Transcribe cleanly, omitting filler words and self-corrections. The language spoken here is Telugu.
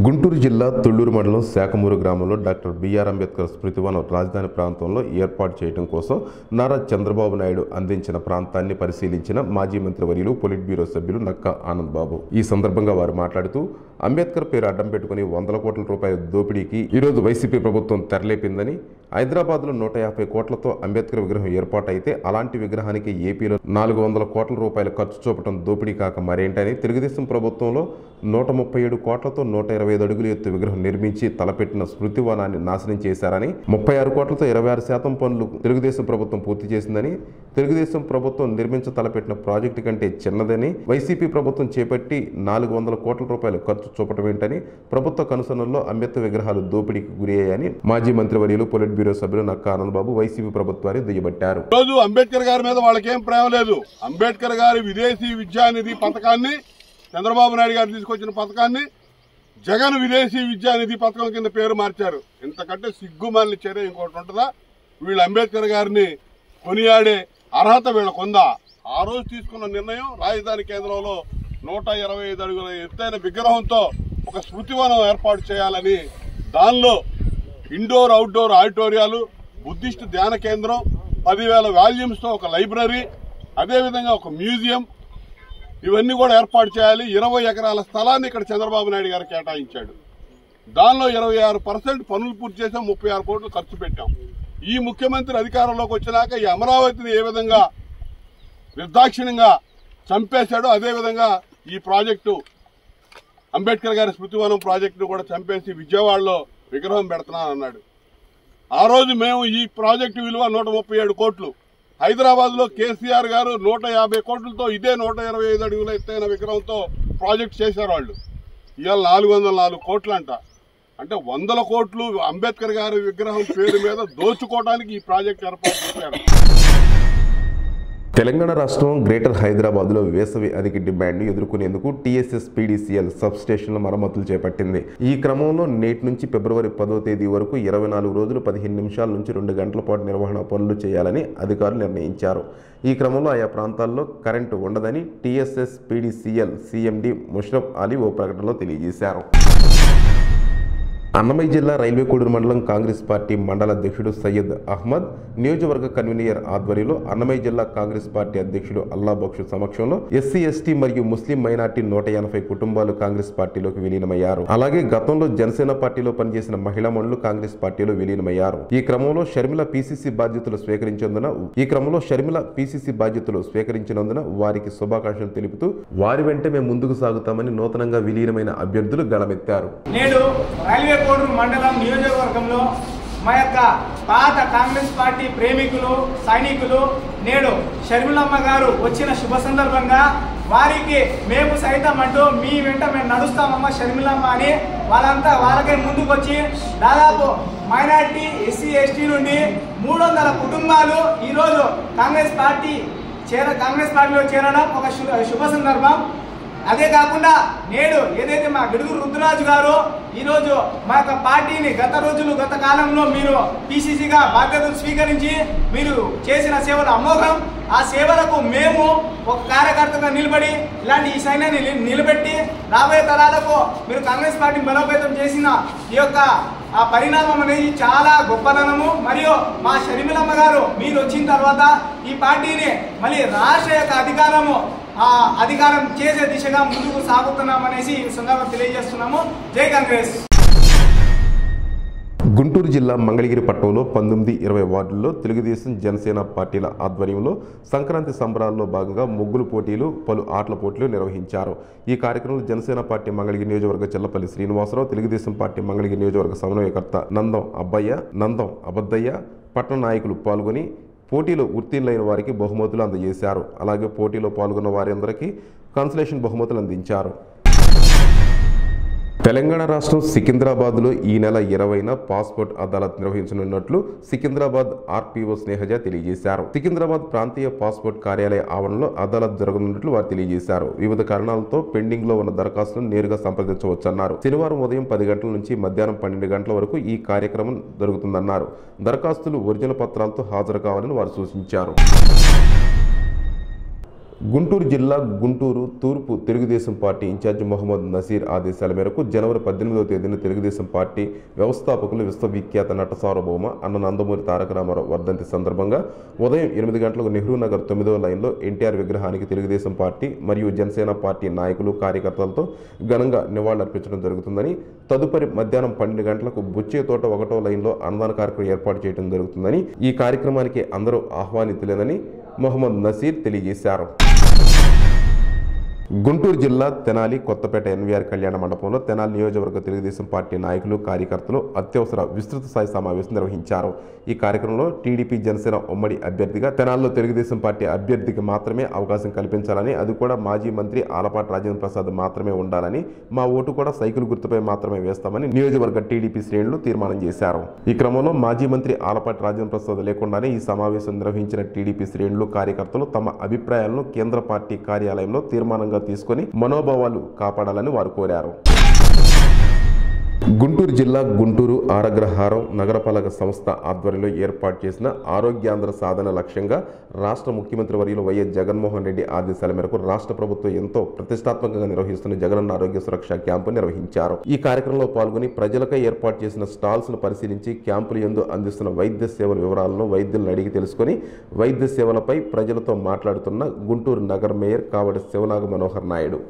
గుంటూరు జిల్లా తుళ్లూరు మండలం శాఖమూరు గ్రామంలో డాక్టర్ బిఆర్ అంబేద్కర్ స్మృతివనం రాజధాని ప్రాంతంలో ఏర్పాటు చేయడం కోసం నారా చంద్రబాబు నాయుడు అందించిన ప్రాంతాన్ని పరిశీలించిన మాజీ మంత్రివర్యులు పొలిట్ బ్యూరో సభ్యులు నక్కా ఆనంద్ బాబు. ఈ సందర్భంగా వారు మాట్లాడుతూ అంబేద్కర్ పేరు అడ్డం పెట్టుకుని 100 కోట్ల రూపాయల దోపిడీకి ఈరోజు వైసీపీ ప్రభుత్వం తెరలేపిందని, హైదరాబాద్లో 150 కోట్లతో అంబేద్కర్ విగ్రహం ఏర్పాటైతే అలాంటి విగ్రహానికి ఏపీలో 400 కోట్ల రూపాయలు ఖర్చు చూపడం దోపిడీ కాక మరేంటని, తెలుగుదేశం ప్రభుత్వంలో 137 కోట్లతో 125 అడుగుల ఎత్తు విగ్రహం నిర్మించి తలపెట్టిన స్మృతివనాన్ని నాశనం చేశారని, 36 కోట్లతో 26% పనులు తెలుగుదేశం ప్రభుత్వం పూర్తి చేసిందని, తెలుగుదేశం ప్రభుత్వం నిర్మించ తలపెట్టిన ప్రాజెక్టు కంటే చిన్నదని, వైసీపీ ప్రభుత్వం చేపట్టి 400 కోట్ల రూపాయలు ఖర్చు చూపటం ఏంటని, ప్రభుత్వ కనుసన్నల్లో అంబేద్కర్ విగ్రహాలు దోపిడీకి గురయ్యాయని మాజీ మంత్రివర్యులు పొలిట్ బ్యూరో సభ్యులు నక్కా ఆనంద్ బాబు వైసీపీ ప్రభుత్వాన్ని దుయ్యబట్టారు. రోజు అంబేద్కర్ గారి మీద వాళ్ళకేం ప్రేమ లేదు. అంబేద్కర్ గారి విదేశీ విద్యానిధి పథకాన్ని, చంద్రబాబు నాయుడు గారు తీసుకొచ్చిన పథకాన్ని జగన్ విదేశీ విద్యానిధి పథకం కింద పేరు మార్చారు. ఇంతకంటే సిగ్గుమాలిన చర్య ఇంకోటి ఉంటుందా? వీళ్ళు అంబేద్కర్ గారిని కొనియాడే అర్హత వీళ్ళకుందా? ఆ రోజు తీసుకున్న నిర్ణయం రాజధాని కేంద్రంలో 125 అడుగుల ఎత్తైన విగ్రహంతో ఒక స్మృతివనం ఏర్పాటు చేయాలని, దానిలో ఇండోర్ అవుట్డోర్ ఆడిటోరియాలు, బుద్ధిస్ట్ ధ్యాన కేంద్రం, 10,000 వాల్యూమ్స్తో ఒక లైబ్రరీ, అదేవిధంగా ఒక మ్యూజియం, ఇవన్నీ కూడా ఏర్పాటు చేయాలి. 20 ఎకరాల స్థలాన్ని ఇక్కడ చంద్రబాబు నాయుడు గారు కేటాయించాడు. దానిలో 26% పనులు పూర్తి చేసాం, 36 కోట్లు ఖర్చు పెట్టాం. ఈ ముఖ్యమంత్రి అధికారంలోకి వచ్చినాక ఈ అమరావతిని ఏ విధంగా నిర్దాక్షిణ్యంగా చంపేశాడో అదేవిధంగా ఈ ప్రాజెక్టు అంబేద్కర్ గారి స్మృతివనం ప్రాజెక్టును కూడా చంపేసి విజయవాడలో విగ్రహం పెడుతున్నానన్నాడు. ఆ రోజు మేము ఈ ప్రాజెక్టు విలువ 137 కోట్లు, హైదరాబాద్ లో కేసీఆర్ గారు 150 కోట్లతో ఇదే 125 అడుగుల ఎత్తైన విగ్రహంతో ప్రాజెక్ట్ చేశారు వాళ్ళు. ఇవాళ 404 కోట్లు అంట. అంటే 100 కోట్లు అంబేద్కర్ గారి విగ్రహం పేరు మీద దోచుకోవడానికి ఈ ప్రాజెక్ట్ ఏర్పాటు చేశారు. తెలంగాణ రాష్ట్రం గ్రేటర్ హైదరాబాద్లో వేసవి అధిక డిమాండ్ను ఎదుర్కొనేందుకు టీఎస్ఎస్ పీడీసీఎల్ సబ్ స్టేషన్ల మరమ్మతులు చేపట్టింది. ఈ క్రమంలో నేటి నుంచి ఫిబ్రవరి 10వ తేదీ వరకు 24 రోజులు 15 నిమిషాల నుంచి 2 గంటల పాటు నిర్వహణ పనులు చేయాలని అధికారులు నిర్ణయించారు. ఈ క్రమంలో ఆయా ప్రాంతాల్లో కరెంటు ఉండదని TSSPDCL CMD Musharraf Ali ఓ ప్రకటనలో తెలియజేశారు. అన్నమయ్య జిల్లా రైల్వే కోడూరు మండలం కాంగ్రెస్ పార్టీ మండల అధ్యక్షుడు సయ్యద్ అహ్మద్, నియోజకవర్గ కన్వీనర్ ఆధ్వర్యంలో అన్నమయ్య జిల్లా కాంగ్రెస్ పార్టీ అధ్యక్షుడు అల్లా బక్షు సమక్షంలో ఎస్సీ ఎస్టీ మరియు ముస్లిం మైనార్టీ 180 కుటుంబాలు కాంగ్రెస్ పార్టీలోకి విలీనమయ్యారు. అలాగే గతంలో జనసేన పార్టీలో పనిచేసిన మహిళా మనులు కాంగ్రెస్ పార్టీలో విలీనమయ్యారు. ఈ క్రమంలో షర్మిల పీసీసీ బాధ్యతలు స్వీకరించినందున వారికి శుభాకాంక్షలు తెలుపుతూ వారి వెంట మేము ముందుకు సాగుతామని నూతనంగా విలీనమైన అభ్యర్థులు గళమెత్తారు. కోడూరు మండలం నియోజకవర్గంలో మా యొక్క పాత కాంగ్రెస్ పార్టీ ప్రేమికులు, సైనికులు నేడు షర్మిలమ్మ గారు వచ్చిన శుభ సందర్భంగా వారికి మేము సైతం అంటూ మీ వెంట మేము నడుస్తామమ్మ షర్మిలమ్మ అని వాళ్ళకే ముందుకొచ్చి దాదాపు మైనార్టీ, ఎస్సీ, ఎస్టీ నుండి 300 కుటుంబాలు ఈరోజు కాంగ్రెస్ పార్టీలో చేరడం ఒక శుభ సందర్భం. అదే కాకుండా నేడు ఏదైతే మా గిడుగు రుద్రరాజు గారు ఈరోజు మా యొక్క పార్టీని గత కాలంలో మీరు పిసిసిగా బాధ్యతలు స్వీకరించి మీరు చేసిన సేవలు అమోఘం. ఆ సేవలకు మేము ఒక కార్యకర్తగా నిలబడి ఇలాంటి ఈ సైన్యాన్ని నిలబెట్టి రాబోయే తరాలకు మీరు కాంగ్రెస్ పార్టీని బలోపేతం చేసిన ఈ యొక్క ఆ పరిణామం అనేది చాలా గొప్పదనము. మరియు మా షర్మిలమ్మ గారు మీరు వచ్చిన తర్వాత ఈ పార్టీని మళ్ళీ రాష్ట్ర యొక్క అధికారం చేసే దిశగా ముందుకు సాగుతున్నామనేసి ఈ సందర్భంగా తెలియజేస్తున్నాము. జై కాంగ్రెస్. గుంటూరు జిల్లా మంగళగిరి పట్టణంలో 19, 20 వార్డుల్లో తెలుగుదేశం, జనసేన పార్టీల ఆధ్వర్యంలో సంక్రాంతి సంబరాల్లో భాగంగా ముగ్గులు పోటీలు, పలు ఆటల పోటీలు నిర్వహించారు. ఈ కార్యక్రమంలో జనసేన పార్టీ మంగళగిరి నియోజకవర్గ చెల్లపల్లి శ్రీనివాసరావు, తెలుగుదేశం పార్టీ మంగళగిరి నియోజకవర్గ సమన్వయకర్త నందం అబద్దయ్య పట్టణ నాయకులు పాల్గొని పోటీలో ఉత్తీర్ణులైన వారికి బహుమతులు అందజేశారు. అలాగే పోటీలో పాల్గొన్న వారందరికీ కన్సలేషన్ బహుమతులు అందించారు. తెలంగాణ రాష్ట్రం సికింద్రాబాద్లో ఈ నెల 20న పాస్పోర్ట్ అదాలత్ నిర్వహించనున్నట్లు సికింద్రాబాద్ ఆర్పీఓ స్నేహజ తెలియజేశారు. సికింద్రాబాద్ ప్రాంతీయ పాస్పోర్ట్ కార్యాలయ ఆవరణలో అదాలత్ జరగనున్నట్లు వారు తెలియజేశారు. వివిధ కారణాలతో పెండింగ్ లో ఉన్న దరఖాస్తులను నేరుగా సంప్రదించవచ్చన్నారు. శనివారం ఉదయం 10 గంటల నుంచి మధ్యాహ్నం 12 గంటల వరకు ఈ కార్యక్రమం జరుగుతుందన్నారు. దరఖాస్తులు ఒరిజినల్ పత్రాలతో హాజరు కావాలని వారు సూచించారు. గుంటూరు జిల్లా గుంటూరు తూర్పు తెలుగుదేశం పార్టీ ఇన్ఛార్జి మొహమ్మద్ నసీర్ ఆదేశాల మేరకు జనవరి 18వ తేదీన తెలుగుదేశం పార్టీ వ్యవస్థాపకులు విశ్వవిఖ్యాత నట సార్వభౌమ అన్న నందమూరి తారక రామారావు వర్ధంతి సందర్భంగా ఉదయం 8 గంటలకు నెహ్రూ నగర్ 9వ లైన్లో ఎన్టీఆర్ విగ్రహానికి తెలుగుదేశం పార్టీ మరియు జనసేన పార్టీ నాయకులు కార్యకర్తలతో ఘనంగా నివాళులర్పించడం జరుగుతుందని, తదుపరి మధ్యాహ్నం 12 గంటలకు బుచ్చే తోట 1వ లైన్లో అన్నదాన కార్యక్రమం ఏర్పాటు చేయడం జరుగుతుందని, ఈ కార్యక్రమానికి అందరూ ఆహ్వానితులేనని మొహమ్మద్ నసీర్ తెలియజేశారు. గుంటూరు జిల్లా తెనాలి కొత్తపేట ఎన్వీఆర్ కళ్యాణ మండపంలో తెనాలి నియోజకవర్గ తెలుగుదేశం పార్టీ నాయకులు కార్యకర్తలు అత్యవసర విస్తృత స్థాయి సమావేశం నిర్వహించారు. ఈ కార్యక్రమంలో టీడీపీ జనసేన ఉమ్మడి అభ్యర్థిగా తెనాలిలో తెలుగుదేశం పార్టీ అభ్యర్థికి మాత్రమే అవకాశం కల్పించాలని, అది కూడా మాజీ మంత్రి ఆలపాటి రాజేంద్ర ప్రసాద్ మాత్రమే ఉండాలని, మా ఓటు కూడా సైకిల్ గుర్తుపై మాత్రమే వేస్తామని నియోజకవర్గ టీడీపీ శ్రేణులు తీర్మానం చేశారు. ఈ క్రమంలో మాజీ మంత్రి ఆలపాటి రాజేంద్ర ప్రసాద్ లేకుండానే ఈ సమావేశం నిర్వహించిన టీడీపీ శ్రేణులు కార్యకర్తలు తమ అభిప్రాయాలను కేంద్ర పార్టీ కార్యాలయంలో తీర్మానంగా తీసుకొని మనోభావాలు కాపాడాలని వారు కోరారు. గుంటూరు జిల్లా గుంటూరు ఆరగ్రహారం నగరపాలక సంస్థ ఆధ్వర్యంలో ఏర్పాటు చేసిన ఆరోగ్యాంధ్ర సాధన లక్ష్యంగా రాష్ట్ర ముఖ్యమంత్రి వర్యులు వైఎస్ జగన్మోహన్ రెడ్డి ఆదేశాల మేరకు రాష్ట్ర ప్రభుత్వం ఎంతో ప్రతిష్టాత్మకంగా నిర్వహిస్తున్న జగనన్న ఆరోగ్య సురక్ష క్యాంపు నిర్వహించారు. ఈ కార్యక్రమంలో పాల్గొని ప్రజలకై ఏర్పాటు చేసిన స్టాల్స్ ను పరిశీలించి క్యాంపులు యందు అందిస్తున్న వైద్య సేవల వివరాలను వైద్యులను అడిగి తెలుసుకుని వైద్య సేవలపై ప్రజలతో మాట్లాడుతున్న గుంటూరు నగర మేయర్ కావడి శివనాగ మనోహర్ నాయుడు.